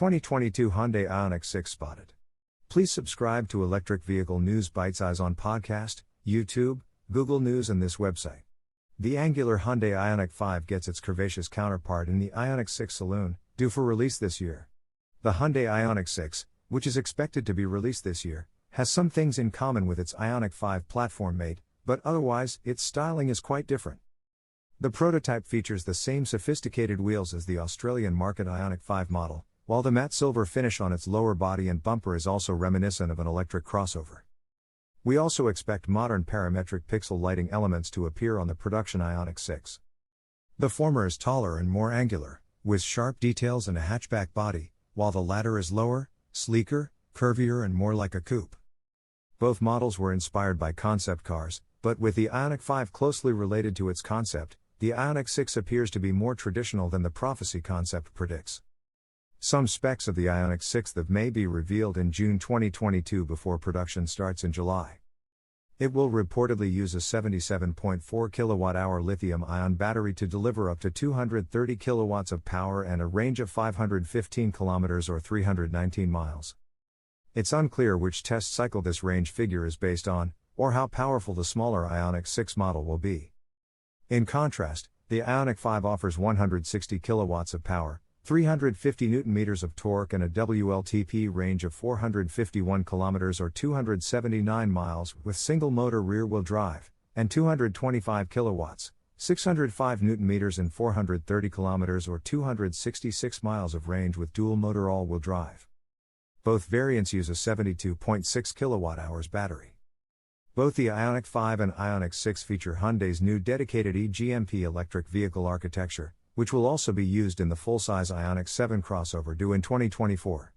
2022 Hyundai Ioniq 6 spotted. Please subscribe to Electric Vehicle News Bitesize on podcast, YouTube, Google News and this website. The angular Hyundai Ioniq 5 gets its curvaceous counterpart in the Ioniq 6 saloon, due for release this year. The Hyundai Ioniq 6, which is expected to be released this year, has some things in common with its Ioniq 5 platform mate, but otherwise, its styling is quite different. The prototype features the same sophisticated wheels as the Australian market Ioniq 5 model, while the matte silver finish on its lower body and bumper is also reminiscent of an electric crossover. We also expect modern parametric pixel lighting elements to appear on the production Ioniq 6. The former is taller and more angular, with sharp details and a hatchback body, while the latter is lower, sleeker, curvier and more like a coupe. Both models were inspired by concept cars, but with the Ioniq 5 closely related to its concept, the Ioniq 6 appears to be more traditional than the Prophecy concept predicts. Some specs of the Ioniq 6 that may be revealed in June 2022 before production starts in July. It will reportedly use a 77.4 kWh lithium-ion battery to deliver up to 230 kilowatts of power and a range of 515 kilometers or 319 miles. It's unclear which test cycle this range figure is based on, or how powerful the smaller Ioniq 6 model will be. In contrast, the Ioniq 5 offers 160 kilowatts of power, 350 Nm of torque and a WLTP range of 451 km or 279 miles with single-motor rear-wheel drive, and 225 kilowatts, 605 Nm and 430 km or 266 miles of range with dual-motor all-wheel drive. Both variants use a 72.6 kWh battery. Both the Ioniq 5 and Ioniq 6 feature Hyundai's new dedicated eGMP electric vehicle architecture, which will also be used in the full-size Ioniq 7 crossover due in 2024.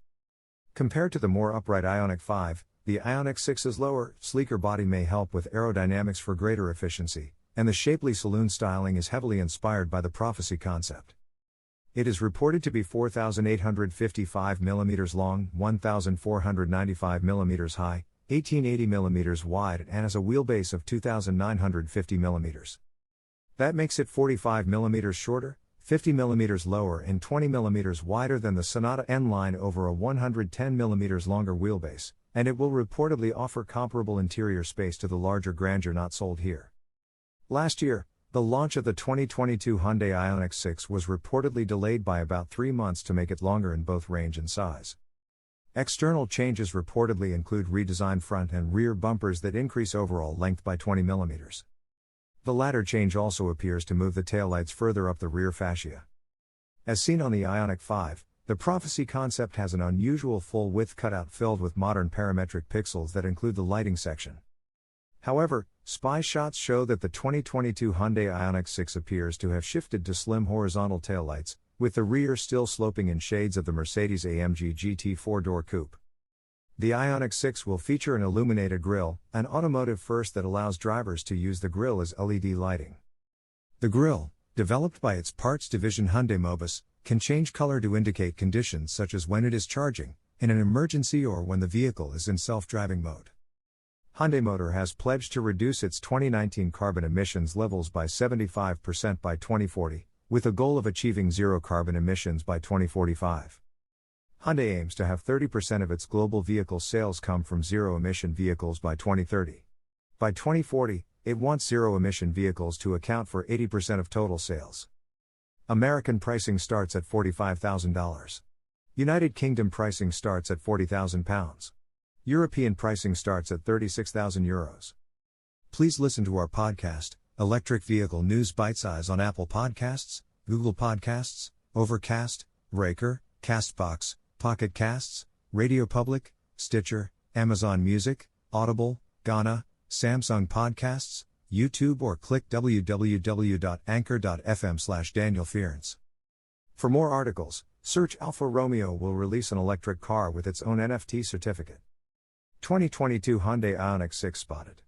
Compared to the more upright Ioniq 5, the Ioniq 6's lower, sleeker body may help with aerodynamics for greater efficiency, and the shapely saloon styling is heavily inspired by the Prophecy concept. It is reported to be 4,855 mm long, 1,495 mm high, 1880 mm wide and has a wheelbase of 2,950 mm. That makes it 45 mm shorter, 50 mm lower and 20 mm wider than the Sonata N line over a 110 mm longer wheelbase, and it will reportedly offer comparable interior space to the larger Grandeur not sold here. Last year, the launch of the 2022 Hyundai Ioniq 6 was reportedly delayed by about 3 months to make it longer in both range and size. External changes reportedly include redesigned front and rear bumpers that increase overall length by 20 mm. The latter change also appears to move the taillights further up the rear fascia. As seen on the Ioniq 5, the Prophecy concept has an unusual full-width cutout filled with modern parametric pixels that include the lighting section. However, spy shots show that the 2022 Hyundai Ioniq 6 appears to have shifted to slim horizontal taillights, with the rear still sloping in shades of the Mercedes-AMG GT 4-door coupe. The Ioniq 6 will feature an illuminated grille, an automotive first that allows drivers to use the grille as LED lighting. The grille, developed by its parts division Hyundai Mobis, can change color to indicate conditions such as when it is charging, in an emergency or when the vehicle is in self-driving mode. Hyundai Motor has pledged to reduce its 2019 carbon emissions levels by 75% by 2040, with a goal of achieving zero carbon emissions by 2045. Hyundai aims to have 30% of its global vehicle sales come from zero-emission vehicles by 2030. By 2040, it wants zero-emission vehicles to account for 80% of total sales. American pricing starts at $45,000. United Kingdom pricing starts at £40,000. European pricing starts at €36,000. Please listen to our podcast, Electric Vehicle News Bitesize on Apple Podcasts, Google Podcasts, Overcast, Breaker, Castbox, Pocket Casts, Radio Public, Stitcher, Amazon Music, Audible, Ghana, Samsung Podcasts, YouTube or click www.anchor.fm/DanielFearns. For more articles, search Alfa Romeo will release an electric car with its own NFT certificate. 2022 Hyundai Ioniq 6 spotted.